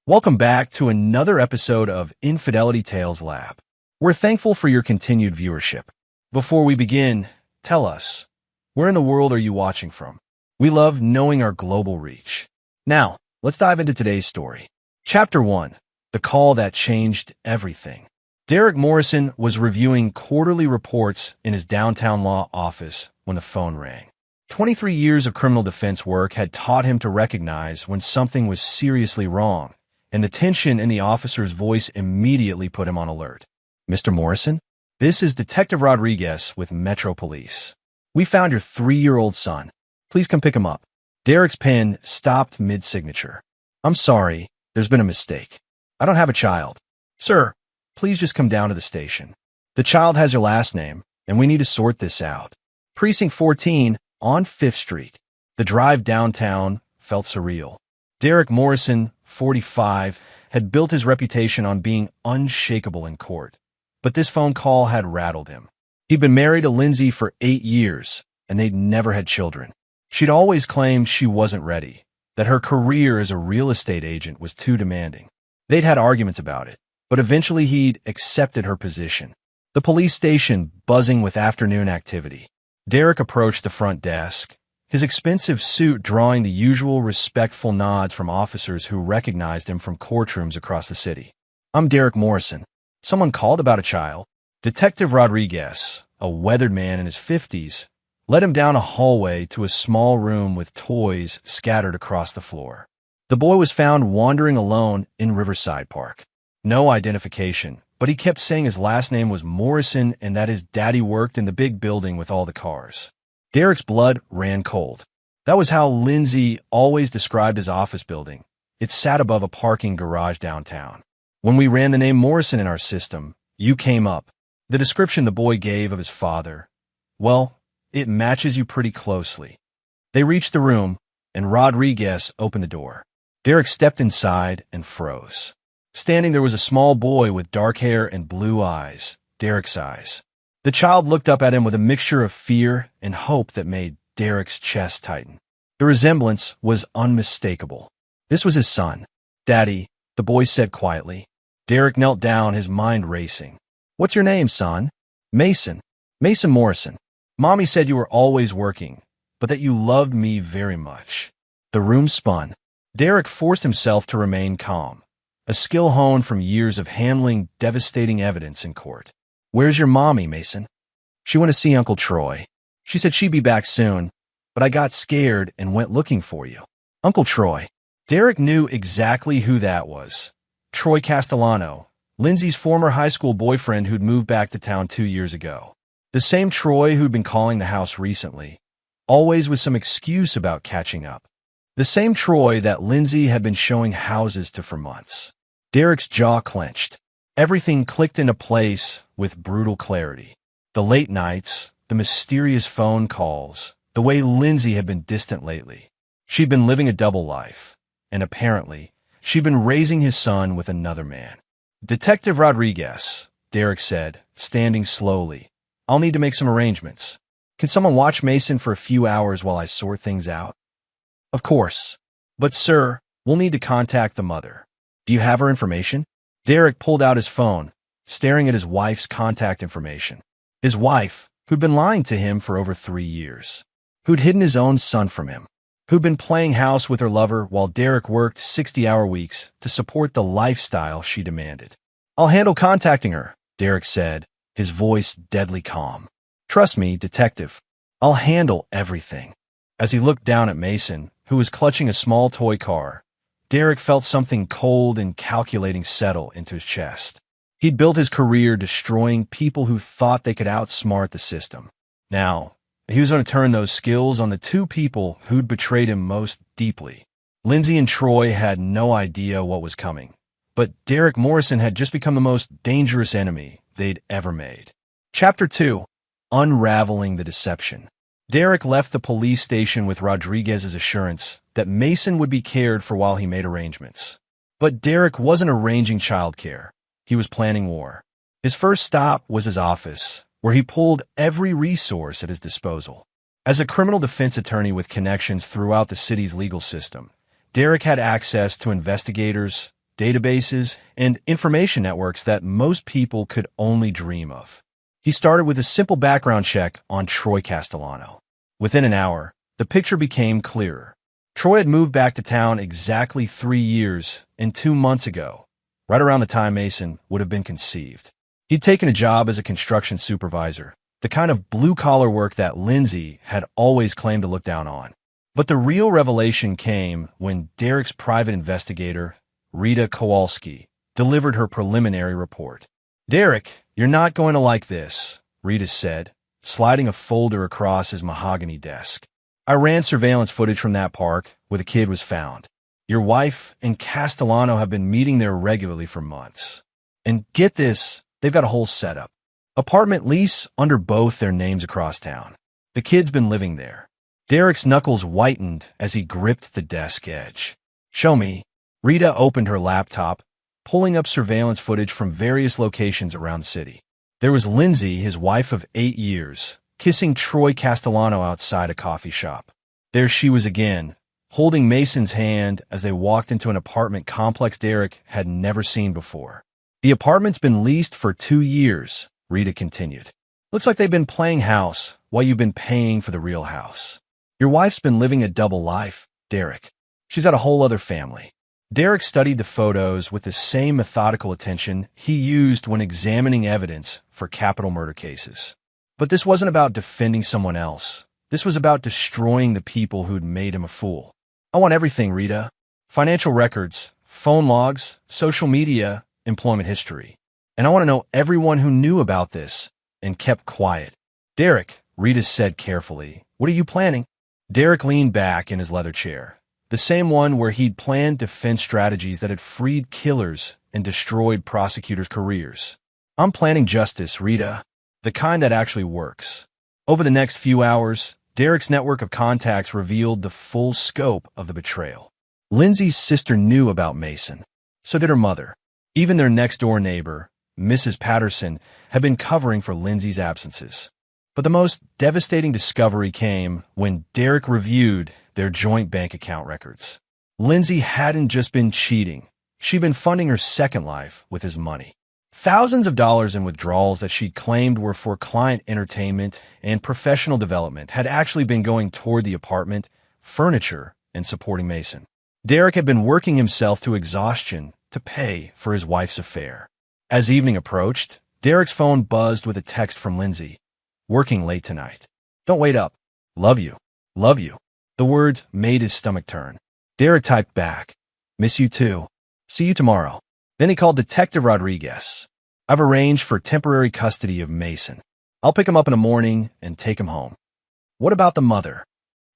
Welcome back to another episode of Infidelity Tales Lab. We're thankful for your continued viewership. Before we begin, tell us, where in the world are you watching from? We love knowing our global reach. Now, let's dive into today's story. Chapter 1. The Call That Changed Everything. Derek Morrison was reviewing quarterly reports in his downtown law office when the phone rang. 23 years of criminal defense work had taught him to recognize when something was seriously wrong, and the tension in the officer's voice immediately put him on alert. Mr. Morrison, this is Detective Rodriguez with Metro Police. We found your 3-year-old son. Please come pick him up. Derek's pen stopped mid-signature. I'm sorry, there's been a mistake. I don't have a child. Sir, please just come down to the station. The child has your last name, and we need to sort this out. Precinct 14 on 5th Street. The drive downtown felt surreal. Derek Morrison, 45, had built his reputation on being unshakable in court. But this phone call had rattled him. He'd been married to Lindsay for 8 years, and they'd never had children. She'd always claimed she wasn't ready, that her career as a real estate agent was too demanding. They'd had arguments about it, but eventually he'd accepted her position. The police station buzzing with afternoon activity. Derek approached the front desk, his expensive suit drawing the usual respectful nods from officers who recognized him from courtrooms across the city. I'm Derek Morrison. Someone called about a child. Detective Rodriguez, a weathered man in his 50s, led him down a hallway to a small room with toys scattered across the floor. The boy was found wandering alone in Riverside Park. No identification, but he kept saying his last name was Morrison and that his daddy worked in the big building with all the cars. Derek's blood ran cold. That was how Lindsay always described his office building. It sat above a parking garage downtown. When we ran the name Morrison in our system, you came up. The description the boy gave of his father, well, it matches you pretty closely. They reached the room, and Rodriguez opened the door. Derek stepped inside and froze. Standing there was a small boy with dark hair and blue eyes, Derek's eyes. The child looked up at him with a mixture of fear and hope that made Derek's chest tighten. The resemblance was unmistakable. This was his son. Daddy, the boy said quietly. Derek knelt down, his mind racing. What's your name, son? Mason. Mason Morrison. Mommy said you were always working, but that you loved me very much. The room spun. Derek forced himself to remain calm, a skill honed from years of handling devastating evidence in court. Where's your mommy, Mason? She went to see Uncle Troy. She said she'd be back soon, but I got scared and went looking for you. Uncle Troy. Derek knew exactly who that was. Troy Castellano, Lindsay's former high school boyfriend who'd moved back to town 2 years ago. The same Troy who'd been calling the house recently, always with some excuse about catching up. The same Troy that Lindsay had been showing houses to for months. Derek's jaw clenched. Everything clicked into place with brutal clarity. The late nights, the mysterious phone calls, the way Lindsay had been distant lately. She'd been living a double life, and apparently, she'd been raising his son with another man. Detective Rodriguez, Derek said, standing slowly. I'll need to make some arrangements. Can someone watch Mason for a few hours while I sort things out? Of course. But sir, we'll need to contact the mother. Do you have her information? Derek pulled out his phone, staring at his wife's contact information. His wife, who'd been lying to him for over 3 years. Who'd hidden his own son from him. Who'd been playing house with her lover while Derek worked 60-hour weeks to support the lifestyle she demanded. I'll handle contacting her, Derek said, his voice deadly calm. Trust me, detective. I'll handle everything. As he looked down at Mason, who was clutching a small toy car, Derek felt something cold and calculating settle into his chest. He'd built his career destroying people who thought they could outsmart the system. Now, he was going to turn those skills on the two people who'd betrayed him most deeply. Lindsay and Troy had no idea what was coming, but Derek Morrison had just become the most dangerous enemy they'd ever made. Chapter 2. Unraveling the Deception. Derek left the police station with Rodriguez's assurance that Mason would be cared for while he made arrangements. But Derek wasn't arranging childcare. He was planning war. His first stop was his office, where he pulled every resource at his disposal. As a criminal defense attorney with connections throughout the city's legal system, Derek had access to investigators, databases, and information networks that most people could only dream of. He started with a simple background check on Troy Castellano. Within an hour, the picture became clearer. Troy had moved back to town exactly 3 years and 2 months ago, right around the time Mason would have been conceived. He'd taken a job as a construction supervisor, the kind of blue-collar work that Lindsay had always claimed to look down on. But the real revelation came when Derek's private investigator, Rita Kowalski, delivered her preliminary report. "Derek, you're not going to like this," Rita said, sliding a folder across his mahogany desk. "I ran surveillance footage from that park where the kid was found. Your wife and Castellano have been meeting there regularly for months. And get this, they've got a whole setup. Apartment lease under both their names across town. The kid's been living there." Derek's knuckles whitened as he gripped the desk edge. "Show me." Rita opened her laptop, pulling up surveillance footage from various locations around the city. There was Lindsay, his wife of 8 years, kissing Troy Castellano outside a coffee shop. There she was again, holding Mason's hand as they walked into an apartment complex Derek had never seen before. "The apartment's been leased for 2 years, Rita continued. "Looks like they've been playing house while you've been paying for the real house. Your wife's been living a double life, Derek. She's got a whole other family." Derek studied the photos with the same methodical attention he used when examining evidence for capital murder cases. But this wasn't about defending someone else. This was about destroying the people who'd made him a fool. "I want everything, Rita. Financial records, phone logs, social media, employment history. And I want to know everyone who knew about this and kept quiet." "Derek," Rita said carefully, "what are you planning?" Derek leaned back in his leather chair, the same one where he'd planned defense strategies that had freed killers and destroyed prosecutors' careers. "I'm planning justice, Rita, the kind that actually works." Over the next few hours, Derek's network of contacts revealed the full scope of the betrayal. Lindsay's sister knew about Mason. So did her mother. Even their next-door neighbor, Mrs. Patterson, had been covering for Lindsay's absences. But the most devastating discovery came when Derek reviewed their joint bank account records. Lindsay hadn't just been cheating. She'd been funding her second life with his money. Thousands of dollars in withdrawals that she'd claimed were for client entertainment and professional development had actually been going toward the apartment, furniture, and supporting Mason. Derek had been working himself to exhaustion to pay for his wife's affair. As evening approached, Derek's phone buzzed with a text from Lindsay. "Working late tonight. Don't wait up. Love you. Love you." The words made his stomach turn. Derek typed back, "Miss you too. See you tomorrow." Then he called Detective Rodriguez. "I've arranged for temporary custody of Mason. I'll pick him up in the morning and take him home." "What about the mother?"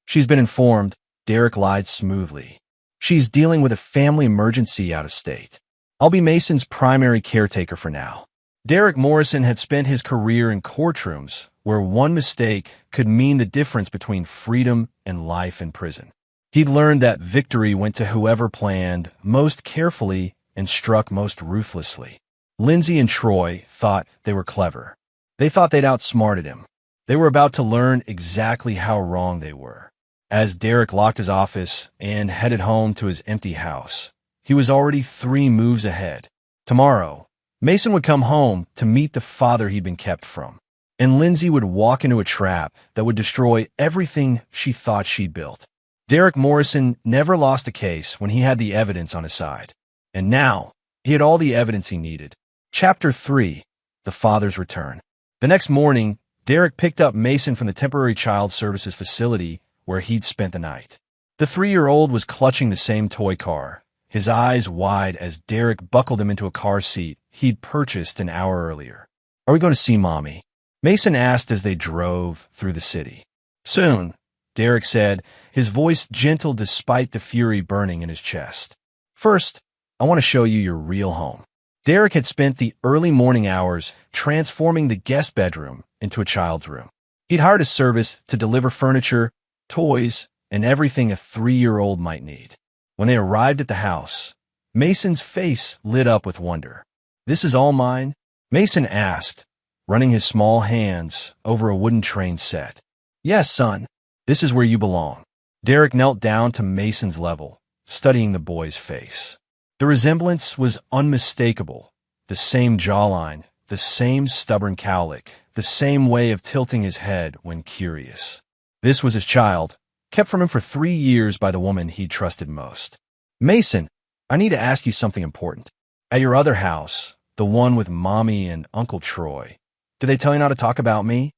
"She's been informed," Derek lied smoothly. "She's dealing with a family emergency out of state. I'll be Mason's primary caretaker for now." Derek Morrison had spent his career in courtrooms where one mistake could mean the difference between freedom and life in prison. He'd learned that victory went to whoever planned most carefully and struck most ruthlessly. Lindsay and Troy thought they were clever. They thought they'd outsmarted him. They were about to learn exactly how wrong they were. As Derek locked his office and headed home to his empty house, he was already 3 moves ahead. Tomorrow, Mason would come home to meet the father he'd been kept from, and Lindsay would walk into a trap that would destroy everything she thought she'd built. Derek Morrison never lost a case when he had the evidence on his side. And now, he had all the evidence he needed. Chapter 3, The Father's Return. The next morning, Derek picked up Mason from the temporary child services facility where he'd spent the night. The 3-year-old was clutching the same toy car, his eyes wide as Derek buckled him into a car seat he'd purchased an hour earlier. "Are we going to see Mommy?" Mason asked as they drove through the city. "Soon," Derek said, his voice gentle despite the fury burning in his chest. "First, I want to show you your real home." Derek had spent the early morning hours transforming the guest bedroom into a child's room. He'd hired a service to deliver furniture, toys, and everything a 3-year-old might need. When they arrived at the house, Mason's face lit up with wonder. "This is all mine?" Mason asked, running his small hands over a wooden train set. "Yes, son. This is where you belong." Derek knelt down to Mason's level, studying the boy's face. The resemblance was unmistakable. The same jawline, the same stubborn cowlick, the same way of tilting his head when curious. This was his child, kept from him for 3 years by the woman he trusted most. Mason, I need to ask you something important. At your other house, the one with Mommy and Uncle Troy, did they tell you not to talk about me?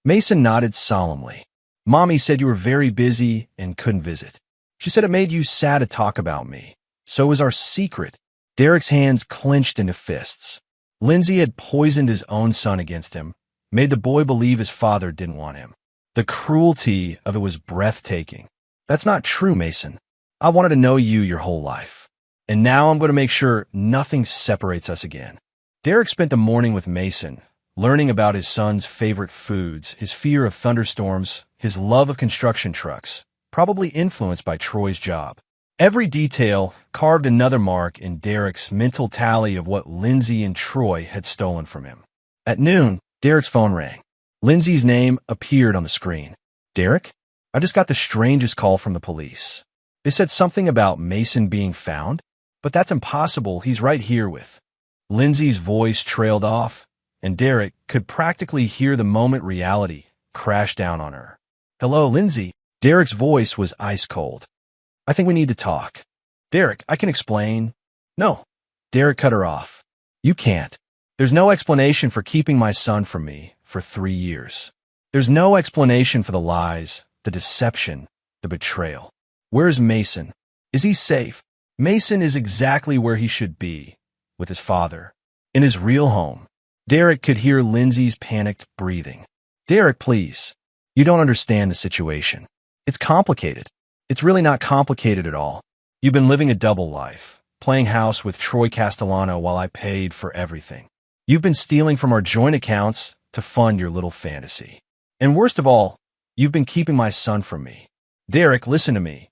Mason nodded solemnly. Mommy said you were very busy and couldn't visit. She said it made you sad to talk about me. So was our secret. Derek's hands clenched into fists. Lindsay had poisoned his own son against him, made the boy believe his father didn't want him. The cruelty of it was breathtaking. That's not true, Mason. I wanted to know you your whole life. And now I'm going to make sure nothing separates us again. Derek spent the morning with Mason, learning about his son's favorite foods, his fear of thunderstorms, his love of construction trucks, probably influenced by Troy's job. Every detail carved another mark in Derek's mental tally of what Lindsay and Troy had stolen from him. At noon, Derek's phone rang. Lindsay's name appeared on the screen. Derek, I just got the strangest call from the police. They said something about Mason being found, but that's impossible. He's right here with. Lindsay's voice trailed off, and Derek could practically hear the moment reality crash down on her. Hello, Lindsay. Derek's voice was ice cold. I think we need to talk. Derek, I can explain. No. Derek cut her off. You can't. There's no explanation for keeping my son from me for 3 years. There's no explanation for the lies, the deception, the betrayal. Where's Mason? Is he safe? Mason is exactly where he should be, with his father, in his real home. Derek could hear Lindsay's panicked breathing. Derek, please. You don't understand the situation. It's complicated. It's really not complicated at all. You've been living a double life, playing house with Troy Castellano while I paid for everything. You've been stealing from our joint accounts to fund your little fantasy. And worst of all, you've been keeping my son from me. Derek, listen to me.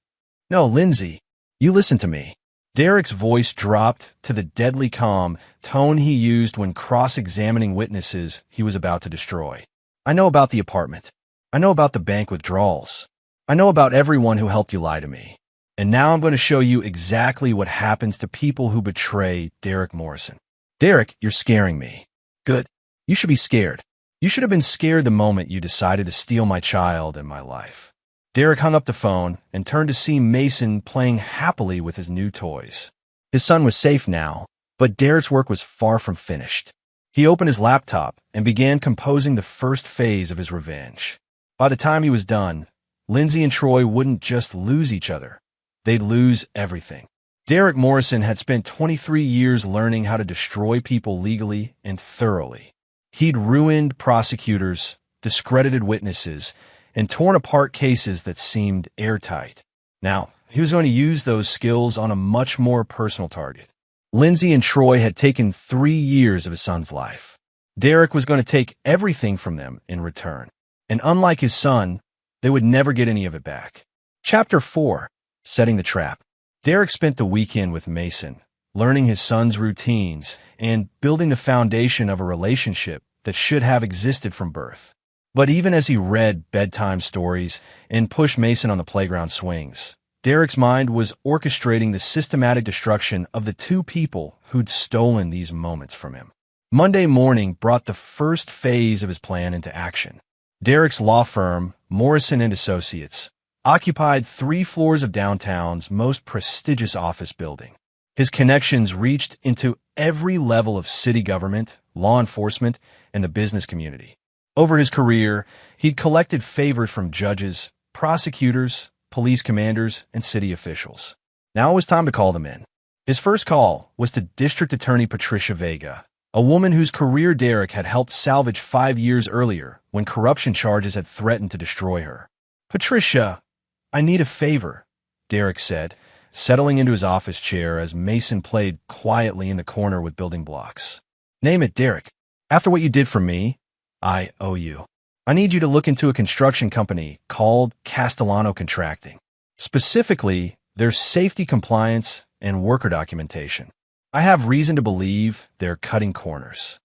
No, Lindsay, you listen to me. Derek's voice dropped to the deadly calm tone he used when cross-examining witnesses he was about to destroy. I know about the apartment. I know about the bank withdrawals. I know about everyone who helped you lie to me. And now I'm going to show you exactly what happens to people who betray Derek Morrison. Derek, you're scaring me. Good. You should be scared. You should have been scared the moment you decided to steal my child and my life. Derek hung up the phone and turned to see Mason playing happily with his new toys. His son was safe now, but Derek's work was far from finished. He opened his laptop and began composing the first phase of his revenge. By the time he was done, Lindsay and Troy wouldn't just lose each other. They'd lose everything. Derek Morrison had spent 23 years learning how to destroy people legally and thoroughly. He'd ruined prosecutors, discredited witnesses, and torn apart cases that seemed airtight. Now, he was going to use those skills on a much more personal target. Lindsay and Troy had taken 3 years of his son's life. Derek was going to take everything from them in return. And unlike his son, they would never get any of it back. Chapter 4. Setting the Trap. Derek spent the weekend with Mason, learning his son's routines and building the foundation of a relationship that should have existed from birth. But even as he read bedtime stories and pushed Mason on the playground swings, Derek's mind was orchestrating the systematic destruction of the two people who'd stolen these moments from him. Monday morning brought the first phase of his plan into action. Derek's law firm, Morrison & Associates, occupied 3 floors of downtown's most prestigious office building. His connections reached into every level of city government, law enforcement, and the business community. Over his career, he'd collected favors from judges, prosecutors, police commanders, and city officials. Now it was time to call them in. His first call was to District Attorney Patricia Vega, a woman whose career Derek had helped salvage 5 years earlier when corruption charges had threatened to destroy her. Patricia, I need a favor, Derek said, settling into his office chair as Mason played quietly in the corner with building blocks. Name it, Derek. After what you did for me, I owe you. I need you to look into a construction company called Castellano Contracting. Specifically, their safety compliance and worker documentation. I have reason to believe they're cutting corners.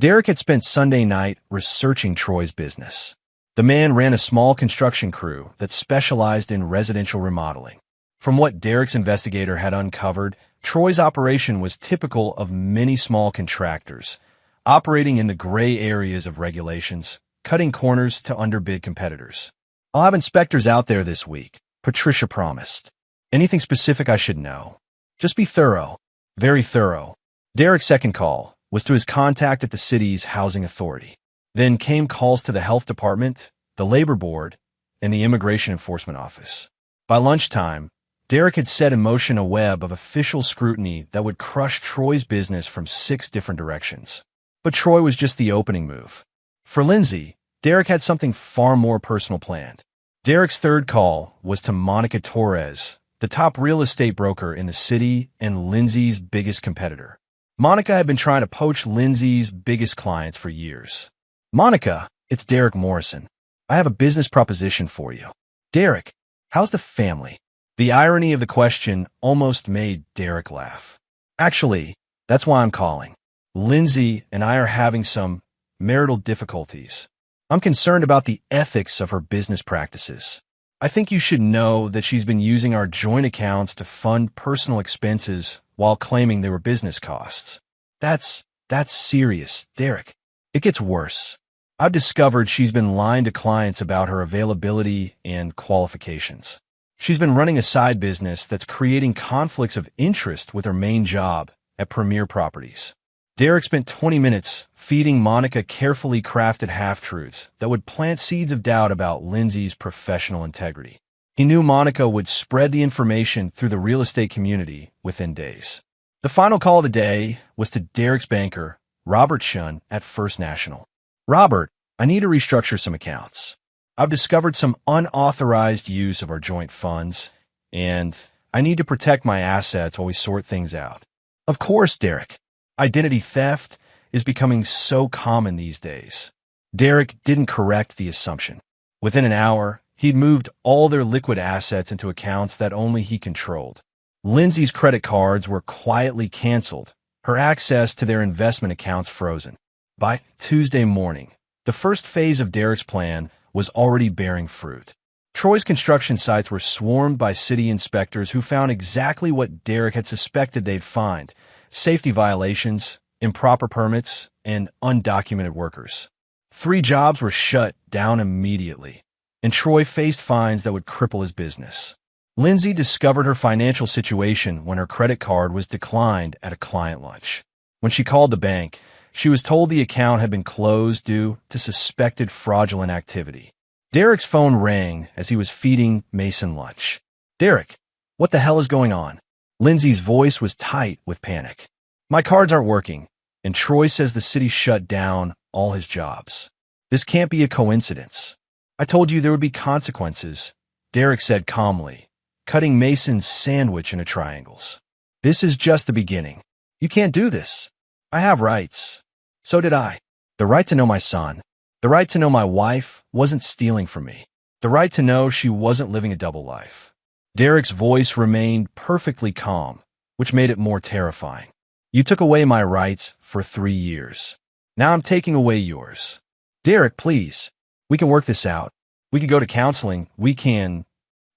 Derek had spent Sunday night researching Troy's business. The man ran a small construction crew that specialized in residential remodeling. From what Derek's investigator had uncovered, Troy's operation was typical of many small contractors, operating in the gray areas of regulations, cutting corners to underbid competitors. "I'll have inspectors out there this week," Patricia promised. "Anything specific I should know?" "Just be thorough." "Very thorough." Derek's second call was to his contact at the city's housing authority. Then came calls to the health department, the labor board, and the immigration enforcement office. By lunchtime, Derek had set in motion a web of official scrutiny that would crush Troy's business from 6 different directions. But Troy was just the opening move. For Lindsay, Derek had something far more personal planned. Derek's third call was to Monica Torres, the top real estate broker in the city and Lindsay's biggest competitor. Monica had been trying to poach Lindsay's biggest clients for years. "Monica, it's Derek Morrison. I have a business proposition for you." "Derek, how's the family?" The irony of the question almost made Derek laugh. "Actually, that's why I'm calling. Lindsay and I are having some marital difficulties. I'm concerned about the ethics of her business practices. I think you should know that she's been using our joint accounts to fund personal expenses while claiming they were business costs." That's serious, Derek. It gets worse. I've discovered she's been lying to clients about her availability and qualifications. She's been running a side business that's creating conflicts of interest with her main job at Premier Properties." Derek spent 20 minutes feeding Monica carefully crafted half-truths that would plant seeds of doubt about Lindsay's professional integrity. He knew Monica would spread the information through the real estate community within days. The final call of the day was to Derek's banker, Robert Shun, at First National. "Robert, I need to restructure some accounts. I've discovered some unauthorized use of our joint funds, and I need to protect my assets while we sort things out." "Of course, Derek. Identity theft is becoming so common these days." Derek didn't correct the assumption. Within an hour, he'd moved all their liquid assets into accounts that only he controlled. Lindsay's credit cards were quietly canceled, her access to their investment accounts frozen. By Tuesday morning, the first phase of Derek's plan was already bearing fruit. Troy's construction sites were swarmed by city inspectors who found exactly what Derek had suspected they'd find: safety violations, improper permits, and undocumented workers. 3 jobs were shut down immediately, and Troy faced fines that would cripple his business. Lindsay discovered her financial situation when her credit card was declined at a client lunch. When she called the bank, she was told the account had been closed due to suspected fraudulent activity. Derek's phone rang as he was feeding Mason lunch. "Derek, what the hell is going on?" Lindsay's voice was tight with panic. "My cards aren't working, and Troy says the city shut down all his jobs. This can't be a coincidence. I told you there would be consequences," Derek said calmly, cutting Mason's sandwich into triangles. "This is just the beginning. You can't do this. I have rights. So did I. The right to know my son. The right to know my wife wasn't stealing from me. The right to know she wasn't living a double life." Derek's voice remained perfectly calm, which made it more terrifying. "You took away my rights for 3 years. Now I'm taking away yours. Derek, please. We can work this out. We can go to counseling. We can—"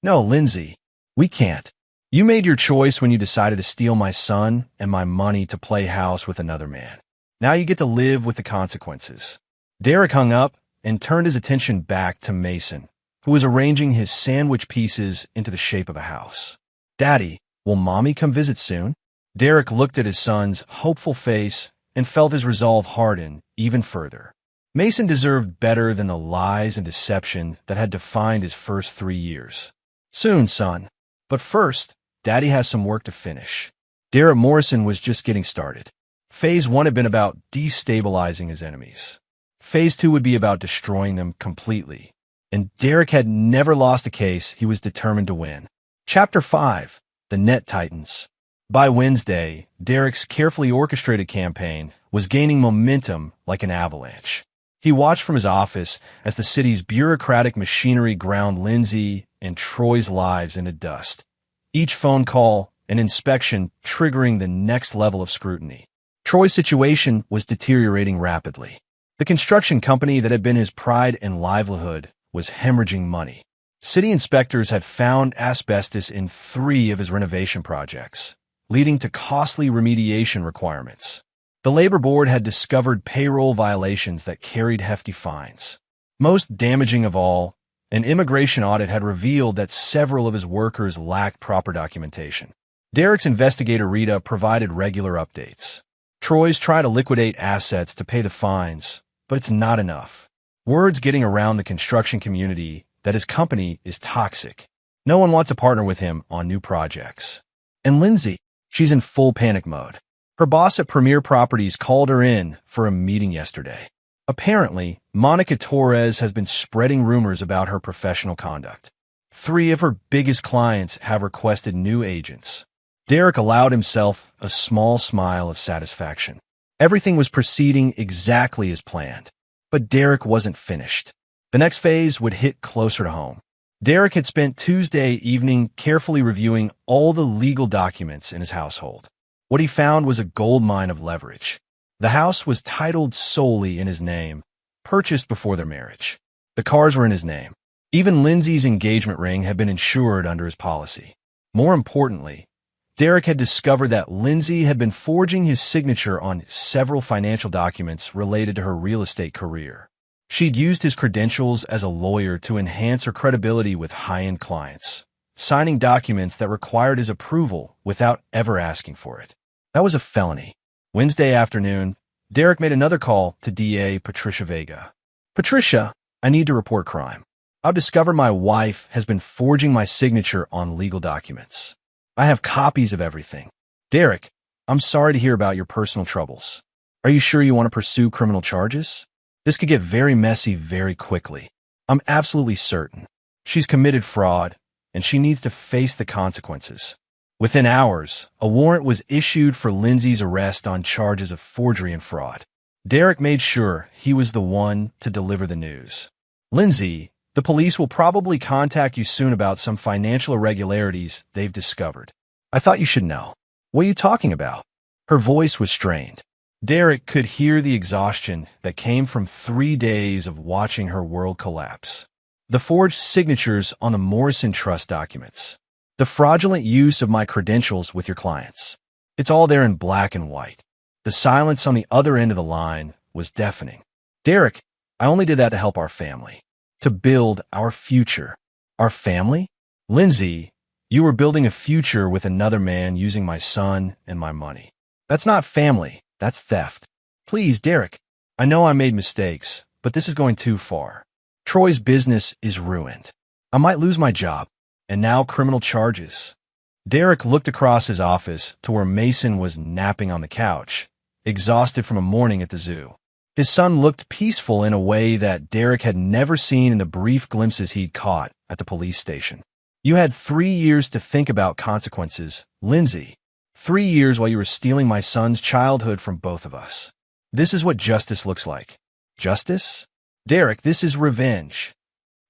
"No, Lindsay, we can't. You made your choice when you decided to steal my son and my money to play house with another man. Now you get to live with the consequences." Derek hung up and turned his attention back to Mason, who was arranging his sandwich pieces into the shape of a house. "Daddy, will Mommy come visit soon?" Derek looked at his son's hopeful face and felt his resolve harden even further. Mason deserved better than the lies and deception that had defined his first 3 years. "Soon, son. But first, Daddy has some work to finish." Derek Morrison was just getting started. Phase 1 had been about destabilizing his enemies. Phase 2 would be about destroying them completely. And Derek had never lost a case he was determined to win. Chapter 5: The Net Titans. By Wednesday, Derek's carefully orchestrated campaign was gaining momentum like an avalanche. He watched from his office as the city's bureaucratic machinery ground Lindsay and Troy's lives into dust. Each phone call, an inspection, triggering the next level of scrutiny. Troy's situation was deteriorating rapidly. The construction company that had been his pride and livelihood was hemorrhaging money. City inspectors had found asbestos in 3 of his renovation projects, leading to costly remediation requirements. The labor board had discovered payroll violations that carried hefty fines. Most damaging of all, an immigration audit had revealed that several of his workers lacked proper documentation. Derek's investigator Rita provided regular updates. Troy's trying to liquidate assets to pay the fines, but it's not enough. Word's getting around the construction community that his company is toxic. No one wants to partner with him on new projects. And Lindsay, she's in full panic mode. Her boss at Premier Properties called her in for a meeting yesterday. Apparently, Monica Torres has been spreading rumors about her professional conduct. 3 of her biggest clients have requested new agents. Derek allowed himself a small smile of satisfaction. Everything was proceeding exactly as planned. But Derek wasn't finished. The next phase would hit closer to home. Derek had spent Tuesday evening carefully reviewing all the legal documents in his household. What he found was a goldmine of leverage. The house was titled solely in his name, purchased before their marriage. The cars were in his name. Even Lindsay's engagement ring had been insured under his policy. More importantly, Derek had discovered that Lindsay had been forging his signature on several financial documents related to her real estate career. She'd used his credentials as a lawyer to enhance her credibility with high-end clients, signing documents that required his approval without ever asking for it. That was a felony. Wednesday afternoon, Derek made another call to DA Patricia Vega. Patricia, I need to report crime. I've discovered my wife has been forging my signature on legal documents. I have copies of everything. Derek, I'm sorry to hear about your personal troubles. Are you sure you want to pursue criminal charges? This could get very messy very quickly. I'm absolutely certain. She's committed fraud, and she needs to face the consequences. Within hours, a warrant was issued for Lindsay's arrest on charges of forgery and fraud. Derek made sure he was the one to deliver the news. Lindsay, the police will probably contact you soon about some financial irregularities they've discovered. I thought you should know. What are you talking about? Her voice was strained. Derek could hear the exhaustion that came from 3 days of watching her world collapse. The forged signatures on the Morrison Trust documents. The fraudulent use of my credentials with your clients. It's all there in black and white. The silence on the other end of the line was deafening. Derek, I only did that to help our family. To build our future. Our family? Lindsay, you were building a future with another man using my son and my money. That's not family. That's theft. Please, Derek, I know I made mistakes, but this is going too far. Troy's business is ruined. I might lose my job. And now criminal charges. Derek looked across his office to where Mason was napping on the couch, exhausted from a morning at the zoo. His son looked peaceful in a way that Derek had never seen in the brief glimpses he'd caught at the police station. You had 3 years to think about consequences, Lindsay. 3 years while you were stealing my son's childhood from both of us. This is what justice looks like. Justice? Derek, this is revenge.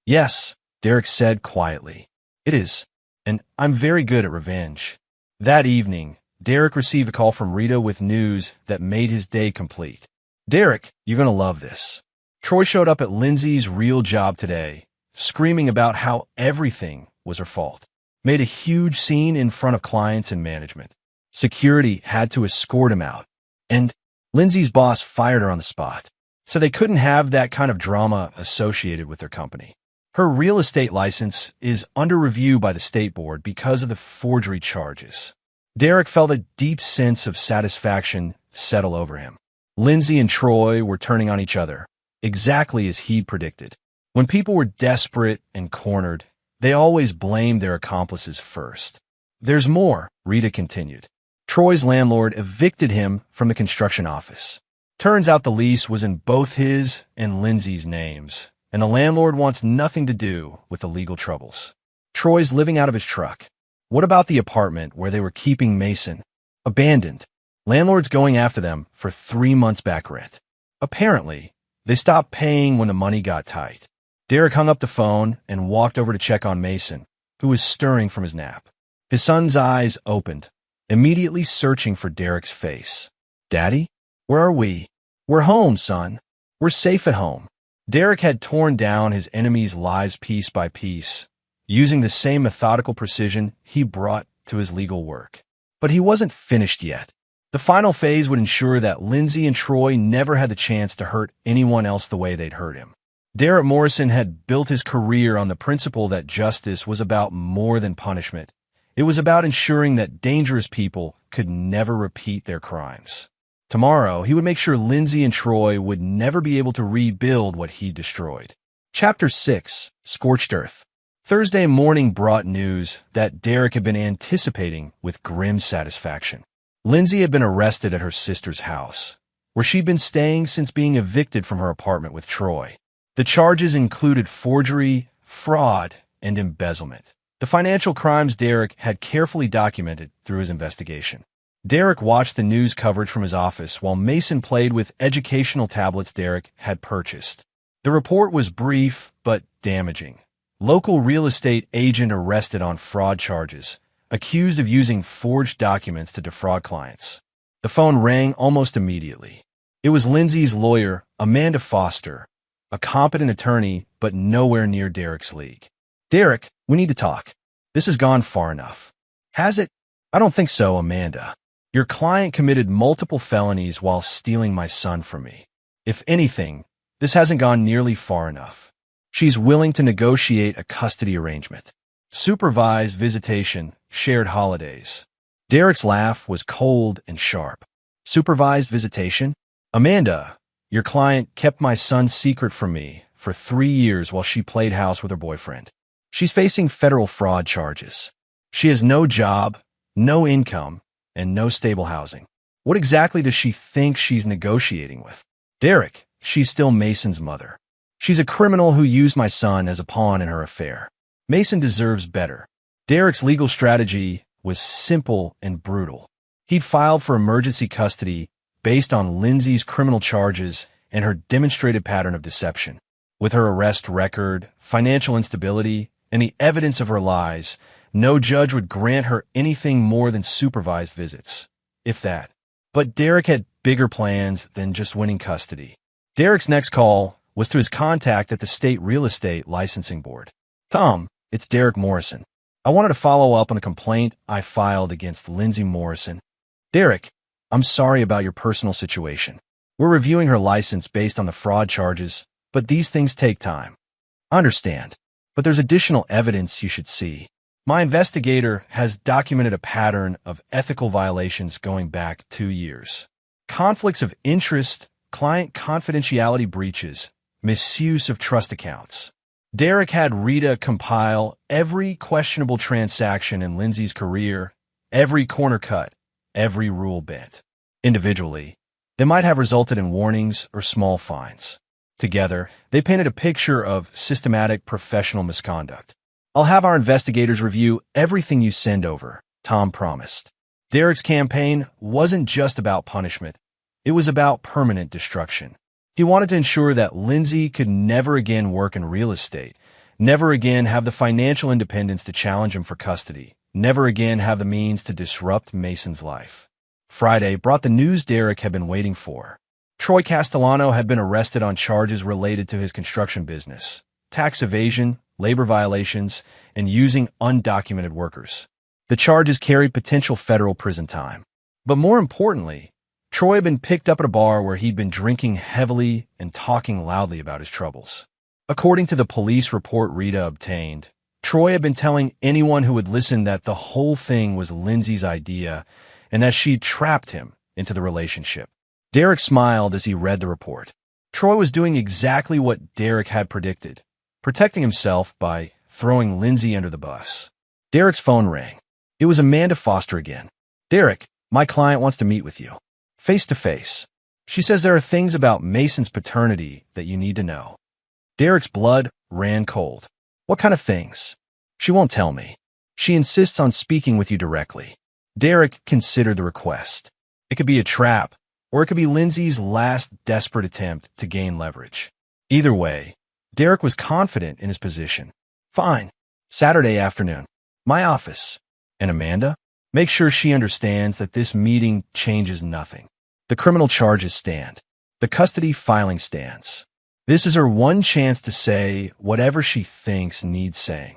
Yes, Derek said quietly. It is, and I'm very good at revenge. That evening, Derek received a call from Rita with news that made his day complete. Derek, you're going to love this. Troy showed up at Lindsay's real job today, screaming about how everything was her fault. Made a huge scene in front of clients and management. Security had to escort him out. And Lindsay's boss fired her on the spot. So they couldn't have that kind of drama associated with their company. Her real estate license is under review by the state board because of the forgery charges. Derek felt a deep sense of satisfaction settle over him. Lindsay and Troy were turning on each other, exactly as he'd predicted. When people were desperate and cornered, they always blamed their accomplices first. There's more, Rita continued. Troy's landlord evicted him from the construction office. Turns out the lease was in both his and Lindsay's names, and the landlord wants nothing to do with the legal troubles. Troy's living out of his truck. What about the apartment where they were keeping Mason? Abandoned. Landlord's going after them for 3 months back rent. Apparently, they stopped paying when the money got tight. Derek hung up the phone and walked over to check on Mason, who was stirring from his nap. His son's eyes opened, immediately searching for Derek's face. Daddy? Where are we? We're home, son. We're safe at home. Derek had torn down his enemies' lives piece by piece, using the same methodical precision he brought to his legal work. But he wasn't finished yet. The final phase would ensure that Lindsay and Troy never had the chance to hurt anyone else the way they'd hurt him. Derek Morrison had built his career on the principle that justice was about more than punishment. It was about ensuring that dangerous people could never repeat their crimes. Tomorrow, he would make sure Lindsay and Troy would never be able to rebuild what he destroyed. Chapter 6: Scorched Earth. Thursday morning brought news that Derek had been anticipating with grim satisfaction. Lindsay had been arrested at her sister's house, where she'd been staying since being evicted from her apartment with Troy. The charges included forgery, fraud, and embezzlement, the financial crimes Derek had carefully documented through his investigation. Derek watched the news coverage from his office while Mason played with educational tablets Derek had purchased. The report was brief but damaging. Local real estate agent arrested on fraud charges, accused of using forged documents to defraud clients. The phone rang almost immediately. It was Lindsay's lawyer, Amanda Foster, a competent attorney, but nowhere near Derek's league. "Derek, we need to talk. This has gone far enough." "Has it?" "I don't think so, Amanda. Your client committed multiple felonies while stealing my son from me. If anything, this hasn't gone nearly far enough. She's willing to negotiate a custody arrangement. Supervised visitation, shared holidays." Derek's laugh was cold and sharp. "Supervised visitation? Amanda, your client kept my son's secret from me for 3 years while she played house with her boyfriend. She's facing federal fraud charges. She has no job, no income, and no stable housing. What exactly does she think she's negotiating with?" "Derek, she's still Mason's mother. She's a criminal who used my son as a pawn in her affair. Mason deserves better." Derek's legal strategy was simple and brutal. He'd filed for emergency custody based on Lindsay's criminal charges and her demonstrated pattern of deception. With her arrest record, financial instability, and the evidence of her lies, no judge would grant her anything more than supervised visits, if that. But Derek had bigger plans than just winning custody. Derek's next call was to his contact at the State Real Estate Licensing Board. "Tom, it's Derek Morrison. I wanted to follow up on the complaint I filed against Lindsay Morrison." "Derek, I'm sorry about your personal situation. We're reviewing her license based on the fraud charges, but these things take time." "I understand, but there's additional evidence you should see. My investigator has documented a pattern of ethical violations going back 2 years. Conflicts of interest, client confidentiality breaches, misuse of trust accounts." Derek had Rita compile every questionable transaction in Lindsay's career, every corner cut, every rule bent. Individually, they might have resulted in warnings or small fines. Together, they painted a picture of systematic professional misconduct. "I'll have our investigators review everything you send over," Tom promised. Derek's campaign wasn't just about punishment. It was about permanent destruction. He wanted to ensure that Lindsay could never again work in real estate, never again have the financial independence to challenge him for custody, never again have the means to disrupt Mason's life. Friday brought the news Derek had been waiting for. Troy Castellano had been arrested on charges related to his construction business, tax evasion, labor violations, and using undocumented workers. The charges carried potential federal prison time. But more importantly, Troy had been picked up at a bar where he'd been drinking heavily and talking loudly about his troubles. According to the police report Rita obtained, Troy had been telling anyone who would listen that the whole thing was Lindsay's idea and that she'd trapped him into the relationship. Derek smiled as he read the report. Troy was doing exactly what Derek had predicted, protecting himself by throwing Lindsay under the bus. Derek's phone rang. It was Amanda Foster again. "Derek, my client wants to meet with you. Face to face. She says there are things about Mason's paternity that you need to know." Derek's blood ran cold. "What kind of things?" "She won't tell me. She insists on speaking with you directly." Derek considered the request. It could be a trap, or it could be Lindsay's last desperate attempt to gain leverage. Either way, Derek was confident in his position. "Fine. Saturday afternoon. My office." "And Amanda? Make sure she understands that this meeting changes nothing. The criminal charges stand. The custody filing stands. This is her one chance to say whatever she thinks needs saying."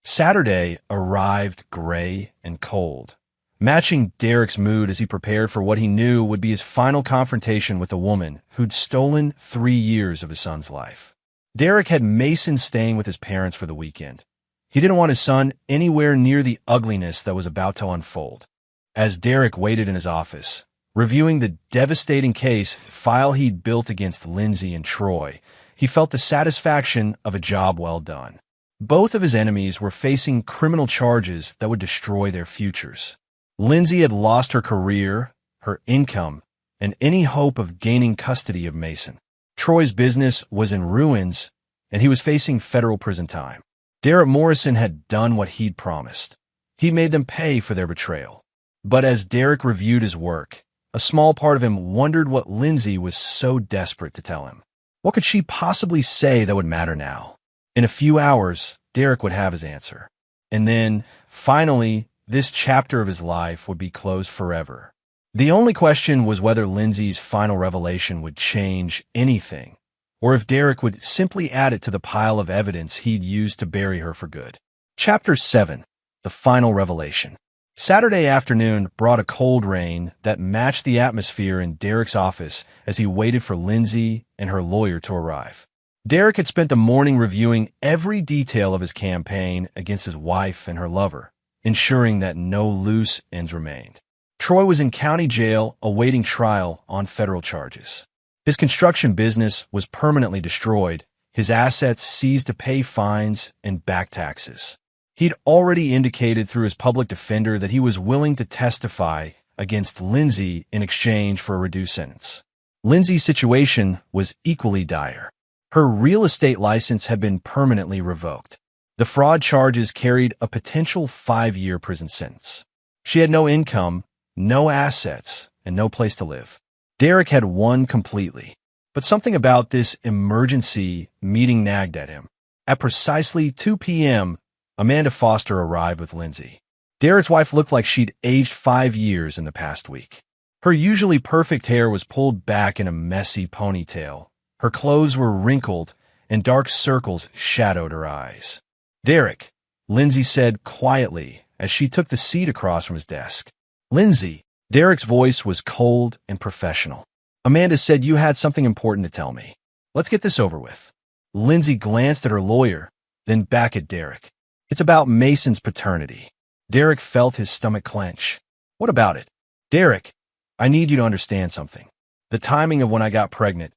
Saturday arrived gray and cold, matching Derek's mood as he prepared for what he knew would be his final confrontation with a woman who'd stolen 3 years of his son's life. Derek had Mason staying with his parents for the weekend. He didn't want his son anywhere near the ugliness that was about to unfold. As Derek waited in his office, reviewing the devastating case file he'd built against Lindsay and Troy, he felt the satisfaction of a job well done. Both of his enemies were facing criminal charges that would destroy their futures. Lindsay had lost her career, her income, and any hope of gaining custody of Mason. Troy's business was in ruins, and he was facing federal prison time. Derek Morrison had done what he'd promised. He made them pay for their betrayal. But as Derek reviewed his work, a small part of him wondered what Lindsay was so desperate to tell him. What could she possibly say that would matter now? In a few hours, Derek would have his answer. And then, finally, this chapter of his life would be closed forever. The only question was whether Lindsay's final revelation would change anything, or if Derek would simply add it to the pile of evidence he'd used to bury her for good. Chapter 7. The Final Revelation. Saturday afternoon brought a cold rain that matched the atmosphere in Derek's office as he waited for Lindsay and her lawyer to arrive. Derek had spent the morning reviewing every detail of his campaign against his wife and her lover, ensuring that no loose ends remained. Troy was in county jail awaiting trial on federal charges. His construction business was permanently destroyed, his assets seized to pay fines and back taxes. He'd already indicated through his public defender that he was willing to testify against Lindsay in exchange for a reduced sentence. Lindsay's situation was equally dire. Her real estate license had been permanently revoked. The fraud charges carried a potential 5-year prison sentence. She had no income, no assets, and no place to live. Derek had won completely, but something about this emergency meeting nagged at him. At precisely 2 p.m., Amanda Foster arrived with Lindsay. Derek's wife looked like she'd aged 5 years in the past week. Her usually perfect hair was pulled back in a messy ponytail. Her clothes were wrinkled, and dark circles shadowed her eyes. "Derek," Lindsay said quietly as she took the seat across from his desk. "Lindsay." Derek's voice was cold and professional. "Amanda said you had something important to tell me. Let's get this over with." Lindsay glanced at her lawyer, then back at Derek. "It's about Mason's paternity." Derek felt his stomach clench. "What about it?" "Derek, I need you to understand something. The timing of when I got pregnant,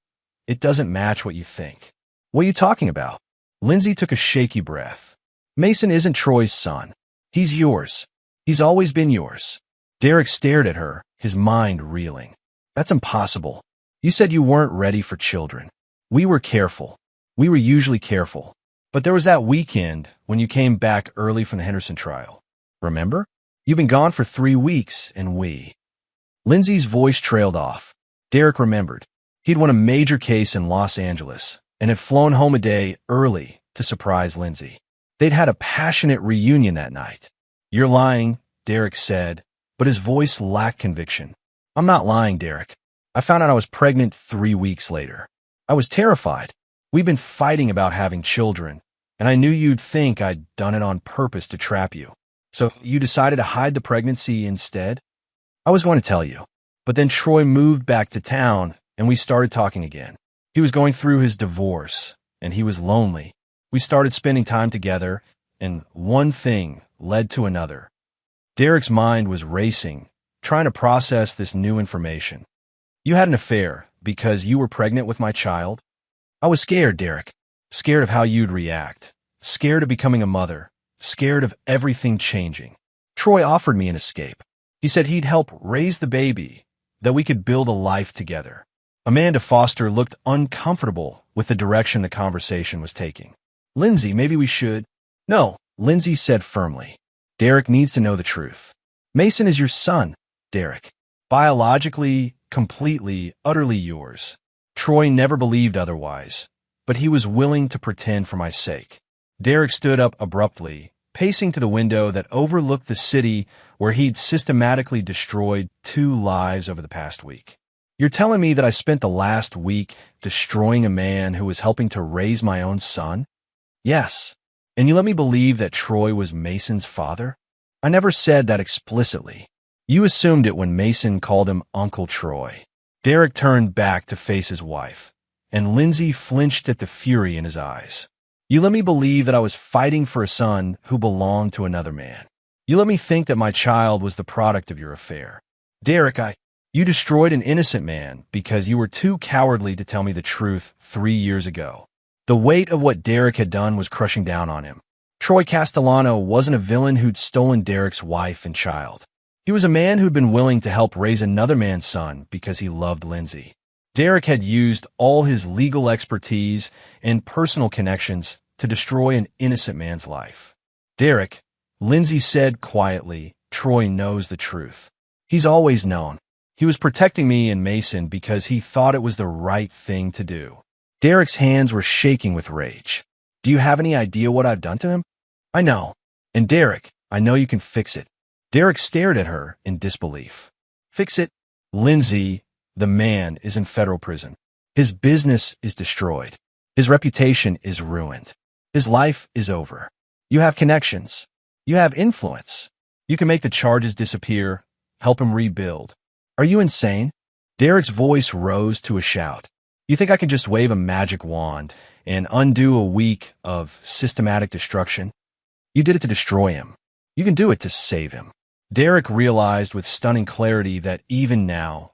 it doesn't match what you think." "What are you talking about?" Lindsay took a shaky breath. "Mason isn't Troy's son. He's yours. He's always been yours." Derek stared at her, his mind reeling. "That's impossible. You said you weren't ready for children. We were careful. We were usually careful. But there was that weekend when you came back early from the Henderson trial. Remember? You've been gone for 3 weeks, and we—" Lindsay's voice trailed off. Derek remembered. He'd won a major case in Los Angeles and had flown home a day early to surprise Lindsay. They'd had a passionate reunion that night. "You're lying," Derek said, but his voice lacked conviction. "I'm not lying, Derek. I found out I was pregnant 3 weeks later. I was terrified. We've been fighting about having children, and I knew you'd think I'd done it on purpose to trap you. So you decided to hide the pregnancy instead? I was going to tell you, but then Troy moved back to town, and we started talking again. He was going through his divorce, and he was lonely. We started spending time together, and one thing led to another." Derek's mind was racing, trying to process this new information. "You had an affair because you were pregnant with my child?" "I was scared, Derek. Scared of how you'd react. Scared of becoming a mother. Scared of everything changing. Troy offered me an escape. He said he'd help raise the baby, that we could build a life together." Amanda Foster looked uncomfortable with the direction the conversation was taking. "Lindsay, maybe we should—" "No," Lindsay said firmly. "Derek needs to know the truth. Mason is your son, Derek. Biologically, completely, utterly yours. Troy never believed otherwise, but he was willing to pretend for my sake." Derek stood up abruptly, pacing to the window that overlooked the city where he'd systematically destroyed 2 lives over the past week. "You're telling me that I spent the last week destroying a man who was helping to raise my own son?" "Yes. And you let me believe that Troy was Mason's father? I never said that explicitly. You assumed it when Mason called him Uncle Troy. Derek turned back to face his wife, and Lindsay flinched at the fury in his eyes. You let me believe that I was fighting for a son who belonged to another man. You let me think that my child was the product of your affair. Derek, you destroyed an innocent man because you were too cowardly to tell me the truth 3 years ago. The weight of what Derek had done was crushing down on him. Troy Castellano wasn't a villain who'd stolen Derek's wife and child. He was a man who'd been willing to help raise another man's son because he loved Lindsay. Derek had used all his legal expertise and personal connections to destroy an innocent man's life. Derek, Lindsay said quietly, Troy knows the truth. He's always known. He was protecting me and Mason because he thought it was the right thing to do. Derek's hands were shaking with rage. Do you have any idea what I've done to him? I know. And Derek, I know you can fix it. Derek stared at her in disbelief. Fix it? Lindsay, the man, is in federal prison. His business is destroyed. His reputation is ruined. His life is over. You have connections. You have influence. You can make the charges disappear, help him rebuild. Are you insane? Derek's voice rose to a shout. You think I can just wave a magic wand and undo a week of systematic destruction? You did it to destroy him. You can do it to save him. Derek realized with stunning clarity that even now,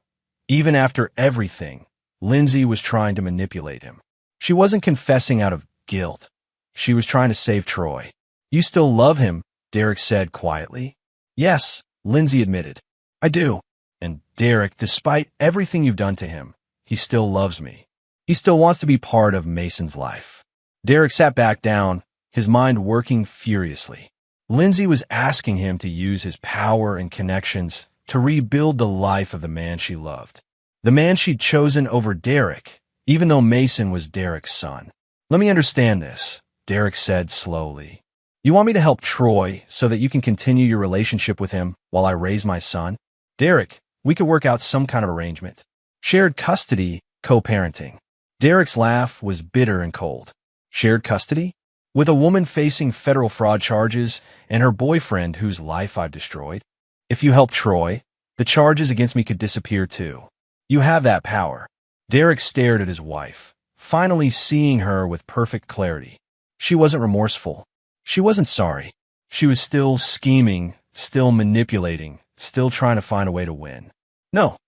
even after everything, Lindsay was trying to manipulate him. She wasn't confessing out of guilt. She was trying to save Troy. You still love him, Derek said quietly. Yes, Lindsay admitted. I do. And Derek, despite everything you've done to him, he still loves me. He still wants to be part of Mason's life. Derek sat back down, his mind working furiously. Lindsay was asking him to use his power and connections to rebuild the life of the man she loved. The man she'd chosen over Derek, even though Mason was Derek's son. Let me understand this, Derek said slowly. You want me to help Troy so that you can continue your relationship with him while I raise my son? Derek, we could work out some kind of arrangement. Shared custody, co-parenting. Derek's laugh was bitter and cold. Shared custody? With a woman facing federal fraud charges and her boyfriend whose life I've destroyed? If you help Troy, the charges against me could disappear too. You have that power. Derek stared at his wife, finally seeing her with perfect clarity. She wasn't remorseful. She wasn't sorry. She was still scheming, still manipulating, still trying to find a way to win. No,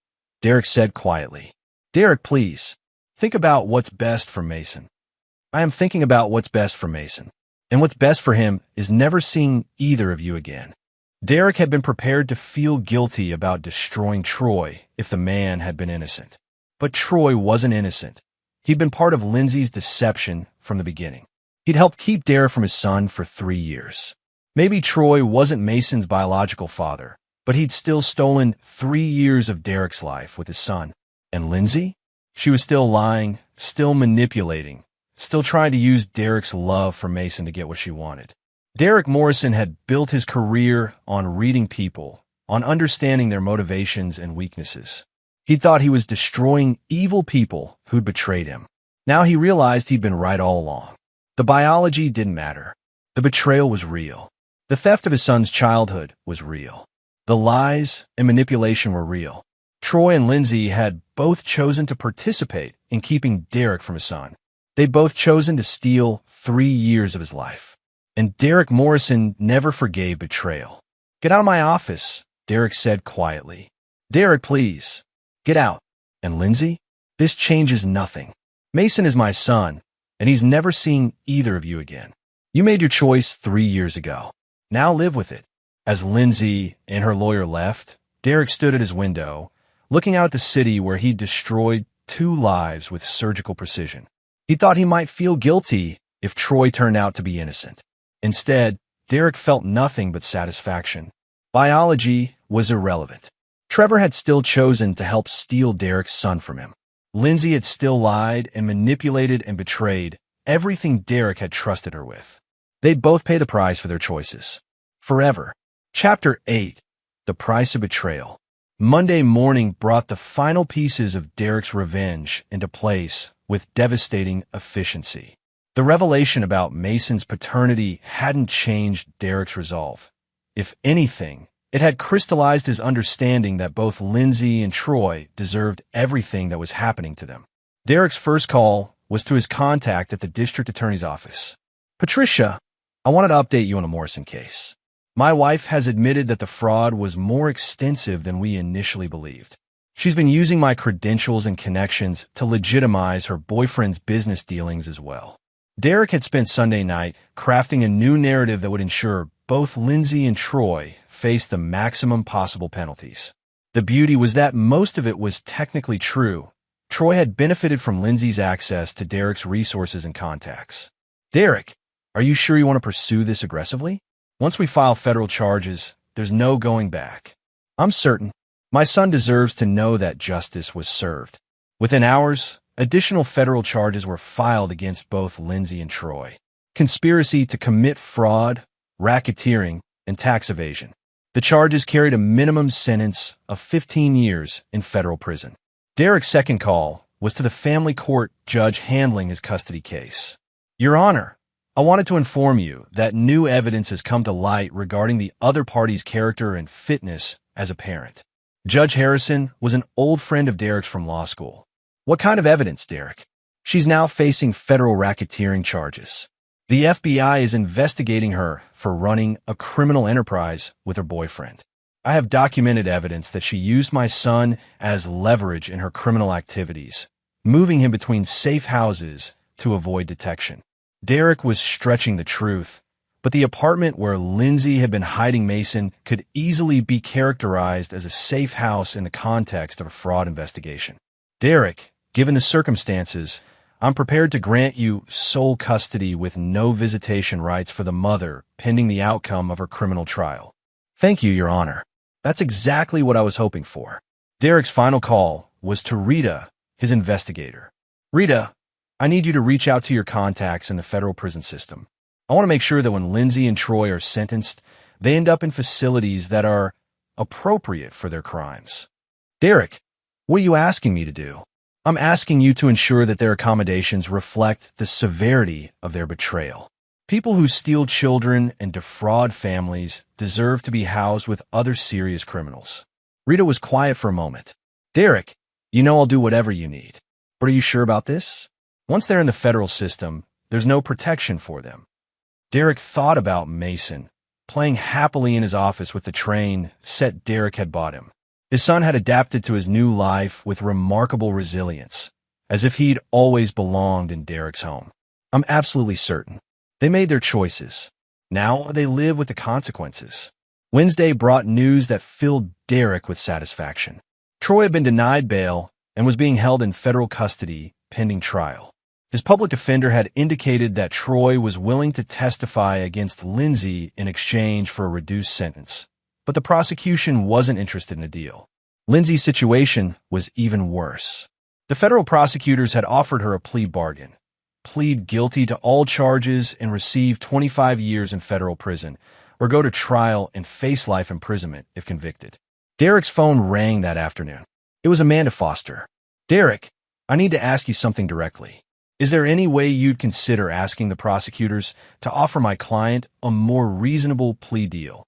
Derek said quietly. Derek, please. Think about what's best for Mason. I am thinking about what's best for Mason. And what's best for him is never seeing either of you again. Derek had been prepared to feel guilty about destroying Troy if the man had been innocent. But Troy wasn't innocent. He'd been part of Lindsay's deception from the beginning. He'd helped keep Derek from his son for 3 years. Maybe Troy wasn't Mason's biological father, but he'd still stolen 3 years of Derek's life with his son. And Lindsay? She was still lying, still manipulating, still trying to use Derek's love for Mason to get what she wanted. Derek Morrison had built his career on reading people, on understanding their motivations and weaknesses. He thought he was destroying evil people who'd betrayed him. Now he realized he'd been right all along. The biology didn't matter. The betrayal was real. The theft of his son's childhood was real. The lies and manipulation were real. Troy and Lindsay had both chosen to participate in keeping Derek from his son. They'd both chosen to steal 3 years of his life. And Derek Morrison never forgave betrayal. Get out of my office, Derek said quietly. Derek, please. Get out. And Lindsay? This changes nothing. Mason is my son, and he's never seeing either of you again. You made your choice 3 years ago. Now live with it. As Lindsay and her lawyer left, Derek stood at his window, looking out at the city where he'd destroyed 2 lives with surgical precision. He thought he might feel guilty if Troy turned out to be innocent. Instead, Derek felt nothing but satisfaction. Biology was irrelevant. Trevor had still chosen to help steal Derek's son from him. Lindsay had still lied and manipulated and betrayed everything Derek had trusted her with. They'd both pay the price for their choices. Forever. Chapter 8. The Price of Betrayal. Monday morning brought the final pieces of Derek's revenge into place with devastating efficiency. The revelation about Mason's paternity hadn't changed Derek's resolve. If anything, it had crystallized his understanding that both Lindsay and Troy deserved everything that was happening to them. Derek's first call was to his contact at the district attorney's office. "Patricia, I wanted to update you on the Morrison case. My wife has admitted that the fraud was more extensive than we initially believed. She's been using my credentials and connections to legitimize her boyfriend's business dealings as well." Derek had spent Sunday night crafting a new narrative that would ensure both Lindsay and Troy faced the maximum possible penalties. The beauty was that most of it was technically true. Troy had benefited from Lindsay's access to Derek's resources and contacts. "Derek, are you sure you want to pursue this aggressively? Once we file federal charges, there's no going back." "I'm certain. My son deserves to know that justice was served." Within hours, additional federal charges were filed against both Lindsay and Troy. Conspiracy to commit fraud, racketeering, and tax evasion. The charges carried a minimum sentence of 15 years in federal prison. Derek's second call was to the family court judge handling his custody case. "Your Honor, I wanted to inform you that new evidence has come to light regarding the other party's character and fitness as a parent." Judge Harrison was an old friend of Derek's from law school. "What kind of evidence, Derek?" "She's now facing federal racketeering charges. The FBI is investigating her for running a criminal enterprise with her boyfriend. I have documented evidence that she used my son as leverage in her criminal activities, moving him between safe houses to avoid detection." Derek was stretching the truth, but the apartment where Lindsay had been hiding Mason could easily be characterized as a safe house in the context of a fraud investigation. "Derek, given the circumstances, I'm prepared to grant you sole custody with no visitation rights for the mother pending the outcome of her criminal trial." "Thank you, Your Honor. That's exactly what I was hoping for." Derek's final call was to Rita, his investigator. "Rita, I need you to reach out to your contacts in the federal prison system. I want to make sure that when Lindsay and Troy are sentenced, they end up in facilities that are appropriate for their crimes." "Derek, what are you asking me to do?" "I'm asking you to ensure that their accommodations reflect the severity of their betrayal. People who steal children and defraud families deserve to be housed with other serious criminals." Rita was quiet for a moment. "Derek, you know I'll do whatever you need. But are you sure about this? Once they're in the federal system, there's no protection for them." Derek thought about Mason, playing happily in his office with the train set Derek had bought him. His son had adapted to his new life with remarkable resilience, as if he'd always belonged in Derek's home. "I'm absolutely certain. They made their choices. Now they live with the consequences." Wednesday brought news that filled Derek with satisfaction. Troy had been denied bail and was being held in federal custody pending trial. His public defender had indicated that Troy was willing to testify against Lindsay in exchange for a reduced sentence, but the prosecution wasn't interested in a deal. Lindsay's situation was even worse. The federal prosecutors had offered her a plea bargain: plead guilty to all charges and receive 25 years in federal prison, or go to trial and face life imprisonment if convicted. Derek's phone rang that afternoon. It was Amanda Foster. "Derek, I need to ask you something directly. Is there any way you'd consider asking the prosecutors to offer my client a more reasonable plea deal?"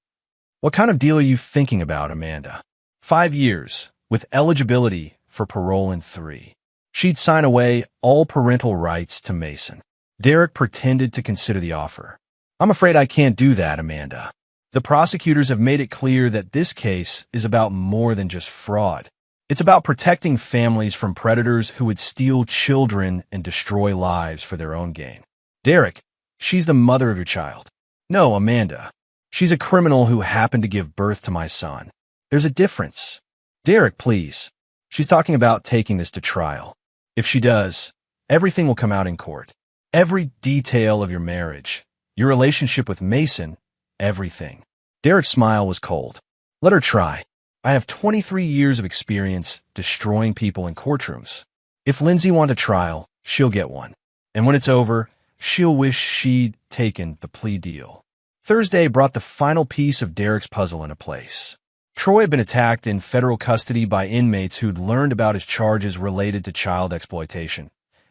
"What kind of deal are you thinking about, Amanda?" 5 years, with eligibility for parole in 3. She'd sign away all parental rights to Mason. Derek pretended to consider the offer. "I'm afraid I can't do that, Amanda. The prosecutors have made it clear that this case is about more than just fraud. It's about protecting families from predators who would steal children and destroy lives for their own gain." "Derek, she's the mother of your child." "No, Amanda. She's a criminal who happened to give birth to my son. There's a difference." "Derek, please. She's talking about taking this to trial. If she does, everything will come out in court. Every detail of your marriage, your relationship with Mason, everything." Derek's smile was cold. "Let her try. I have 23 years of experience destroying people in courtrooms. If Lindsay wants a trial, she'll get one. And when it's over, she'll wish she'd taken the plea deal." Thursday brought the final piece of Derek's puzzle into place. Troy had been attacked in federal custody by inmates who'd learned about his charges related to child exploitation.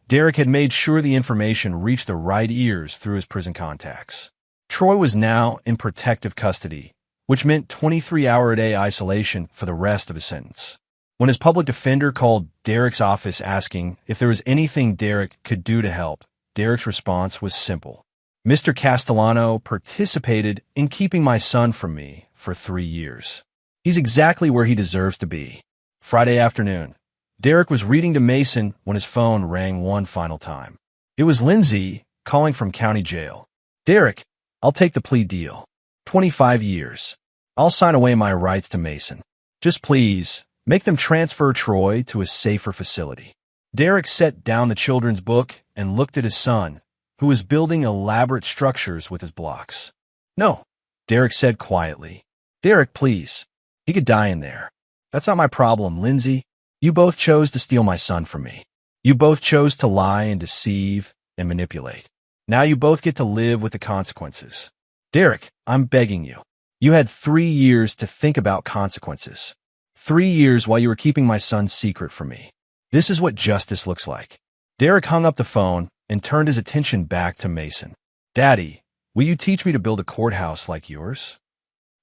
Derek had made sure the information reached the right ears through his prison contacts. Troy was now in protective custody, which meant 23-hour-a-day isolation for the rest of his sentence. When his public defender called Derek's office asking if there was anything Derek could do to help, Derek's response was simple. Mr. Castellano participated in keeping my son from me for 3 years. He's exactly where he deserves to be. Friday afternoon, Derek was reading to Mason when his phone rang one final time. It was Lindsay calling from county jail. Derek, I'll take the plea deal. 25 years. I'll sign away my rights to Mason. Just please, make them transfer Troy to a safer facility. Derek set down the children's book and looked at his son, who was building elaborate structures with his blocks. No, Derek said quietly. Derek, please. He could die in there. That's not my problem, Lindsay. You both chose to steal my son from me. You both chose to lie and deceive and manipulate. Now you both get to live with the consequences. Derek, I'm begging you. You had 3 years to think about consequences. 3 years while you were keeping my son's secret from me. This is what justice looks like. Derek hung up the phone and turned his attention back to Mason. Daddy, will you teach me to build a courthouse like yours?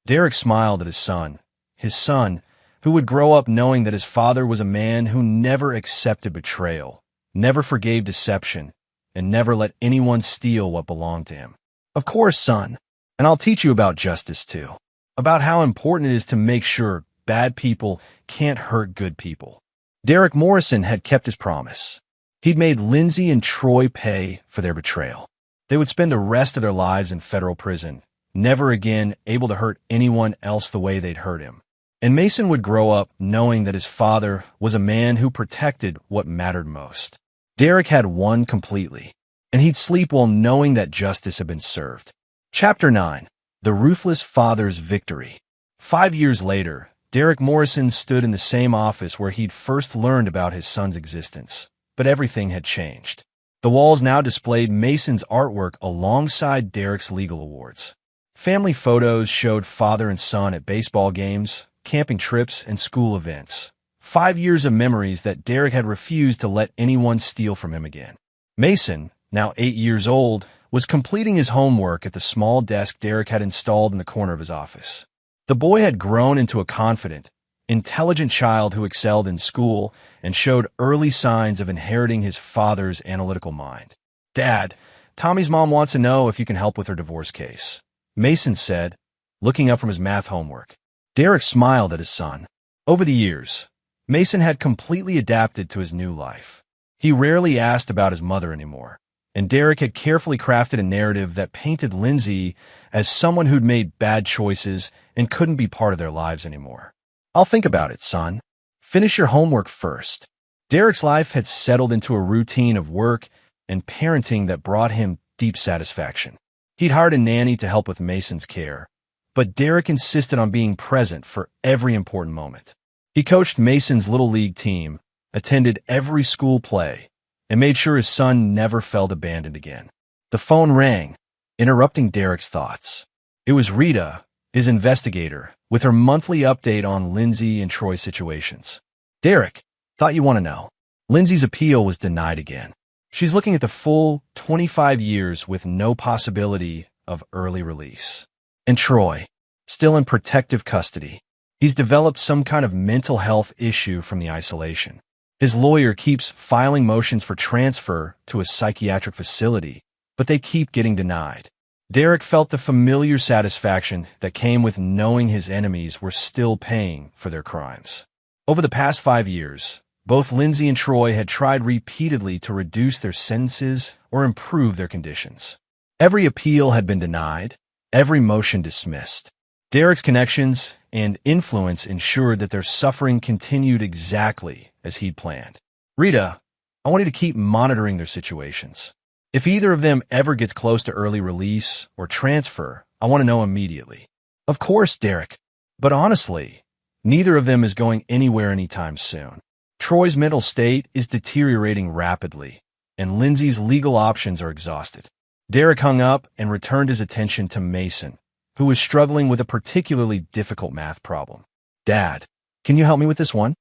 Derek smiled at his son, who would grow up knowing that his father was a man who never accepted betrayal, never forgave deception, and never let anyone steal what belonged to him. Of course, son. And I'll teach you about justice too. About how important it is to make sure bad people can't hurt good people. Derek Morrison had kept his promise. He'd made Lindsay and Troy pay for their betrayal. They would spend the rest of their lives in federal prison, never again able to hurt anyone else the way they'd hurt him. And Mason would grow up knowing that his father was a man who protected what mattered most. Derek had won completely, and he'd sleep while knowing that justice had been served. Chapter 9. The Ruthless Father's Victory. 5 years later, Derek Morrison stood in the same office where he'd first learned about his son's existence. But everything had changed. The walls now displayed Mason's artwork alongside Derek's legal awards. Family photos showed father and son at baseball games, camping trips, and school events. 5 years of memories that Derek had refused to let anyone steal from him again. Mason, now 8 years old, was completing his homework at the small desk Derek had installed in the corner of his office. The boy had grown into a confident, intelligent child who excelled in school and showed early signs of inheriting his father's analytical mind. Dad, Tommy's mom wants to know if you can help with her divorce case, Mason said, looking up from his math homework. Derek smiled at his son. Over the years, Mason had completely adapted to his new life. He rarely asked about his mother anymore, and Derek had carefully crafted a narrative that painted Lindsay as someone who'd made bad choices and couldn't be part of their lives anymore. I'll think about it, son. Finish your homework first. Derek's life had settled into a routine of work and parenting that brought him deep satisfaction. He'd hired a nanny to help with Mason's care, but Derek insisted on being present for every important moment. He coached Mason's Little League team, attended every school play, and made sure his son never felt abandoned again. The phone rang, interrupting Derek's thoughts. It was Rita, his investigator, with her monthly update on Lindsay and Troy's situations. Derek, thought you want to know. Lindsay's appeal was denied again. She's looking at the full 25 years with no possibility of early release. And Troy, still in protective custody. He's developed some kind of mental health issue from the isolation. His lawyer keeps filing motions for transfer to a psychiatric facility, but they keep getting denied. Derek felt the familiar satisfaction that came with knowing his enemies were still paying for their crimes. Over the past 5 years, both Lindsay and Troy had tried repeatedly to reduce their sentences or improve their conditions. Every appeal had been denied, every motion dismissed. Derek's connections and influence ensured that their suffering continued exactly as he'd planned. Rita, I want you to keep monitoring their situations. If either of them ever gets close to early release or transfer, I want to know immediately. Of course, Derek. But honestly, neither of them is going anywhere anytime soon. Troy's mental state is deteriorating rapidly, and Lindsay's legal options are exhausted. Derek hung up and returned his attention to Mason, who was struggling with a particularly difficult math problem. Dad, can you help me with this one?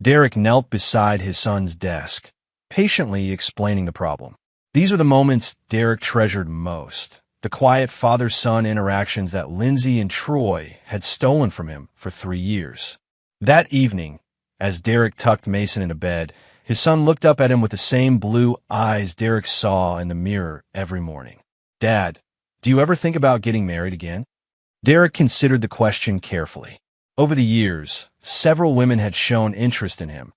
Derek knelt beside his son's desk, patiently explaining the problem. These are the moments Derek treasured most, the quiet father-son interactions that Lindsay and Troy had stolen from him for 3 years. That evening, as Derek tucked Mason into bed, his son looked up at him with the same blue eyes Derek saw in the mirror every morning. "Dad, do you ever think about getting married again?" Derek considered the question carefully. Over the years, several women had shown interest in him.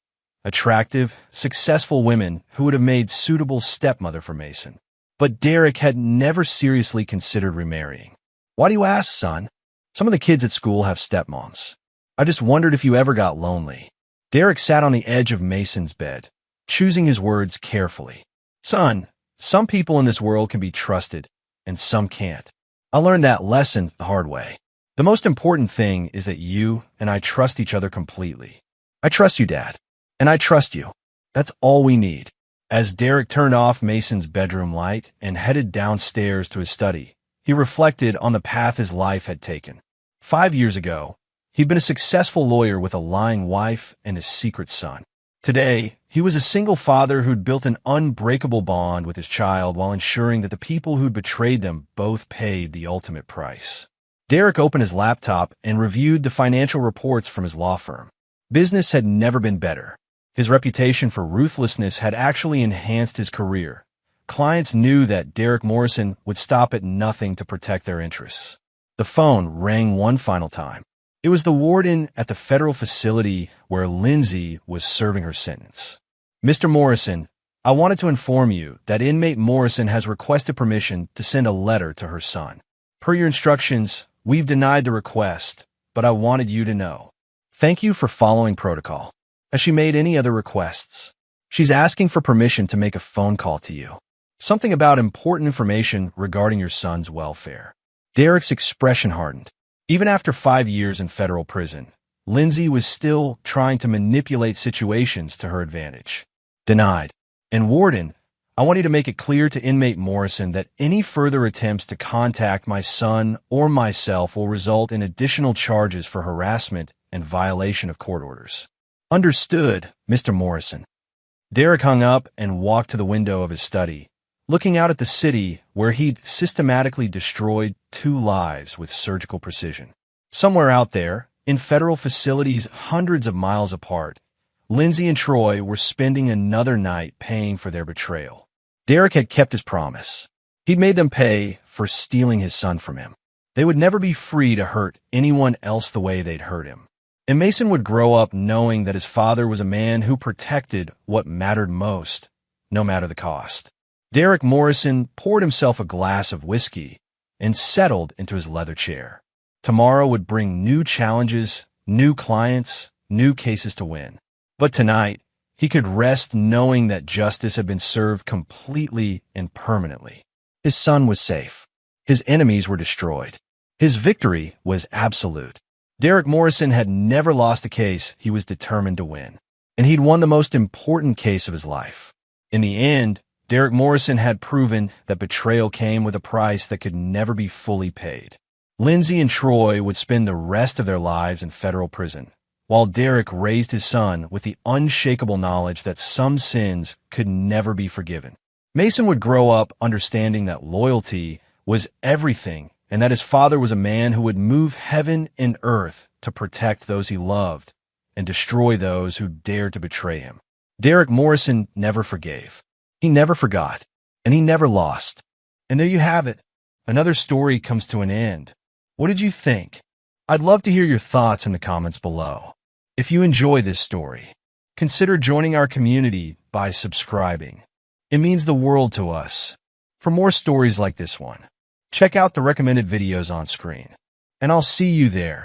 Attractive, successful women who would have made suitable stepmother for Mason. But Derek had never seriously considered remarrying. "Why do you ask, son?" "Some of the kids at school have stepmoms. I just wondered if you ever got lonely." Derek sat on the edge of Mason's bed, choosing his words carefully. "Son, some people in this world can be trusted, and some can't. I learned that lesson the hard way. The most important thing is that you and I trust each other completely. I trust you, Dad. And I trust you. That's all we need." As Derek turned off Mason's bedroom light and headed downstairs to his study, he reflected on the path his life had taken. 5 years ago, he'd been a successful lawyer with a lying wife and a secret son. Today, he was a single father who'd built an unbreakable bond with his child while ensuring that the people who'd betrayed them both paid the ultimate price. Derek opened his laptop and reviewed the financial reports from his law firm. Business had never been better. His reputation for ruthlessness had actually enhanced his career. Clients knew that Derek Morrison would stop at nothing to protect their interests. The phone rang one final time. It was the warden at the federal facility where Lindsay was serving her sentence. "Mr. Morrison, I wanted to inform you that inmate Morrison has requested permission to send a letter to her son. Per your instructions, we've denied the request, but I wanted you to know. Thank you for following protocol. Has she made any other requests? She's asking for permission to make a phone call to you. Something about important information regarding your son's welfare." Derek's expression hardened. Even after 5 years in federal prison, Lindsay was still trying to manipulate situations to her advantage. "Denied. And warden, I want you to make it clear to inmate Morrison that any further attempts to contact my son or myself will result in additional charges for harassment and violation of court orders." "Understood, Mr. Morrison." Derek hung up and walked to the window of his study, looking out at the city where he'd systematically destroyed 2 lives with surgical precision. Somewhere out there, in federal facilities hundreds of miles apart, Lindsay and Troy were spending another night paying for their betrayal. Derek had kept his promise. He'd made them pay for stealing his son from him. They would never be free to hurt anyone else the way they'd hurt him. And Mason would grow up knowing that his father was a man who protected what mattered most, no matter the cost. Derek Morrison poured himself a glass of whiskey and settled into his leather chair. Tomorrow would bring new challenges, new clients, new cases to win. But tonight, he could rest knowing that justice had been served completely and permanently. His son was safe. His enemies were destroyed. His victory was absolute. Derek Morrison had never lost a case he was determined to win, and he'd won the most important case of his life. In the end, Derek Morrison had proven that betrayal came with a price that could never be fully paid. Lindsay and Troy would spend the rest of their lives in federal prison, while Derek raised his son with the unshakable knowledge that some sins could never be forgiven. Mason would grow up understanding that loyalty was everything and that his father was a man who would move heaven and earth to protect those he loved and destroy those who dared to betray him. Derek Morrison never forgave. He never forgot, and he never lost. And there you have it. Another story comes to an end. What did you think? I'd love to hear your thoughts in the comments below. If you enjoy this story, consider joining our community by subscribing. It means the world to us. For more stories like this one, check out the recommended videos on screen, and I'll see you there.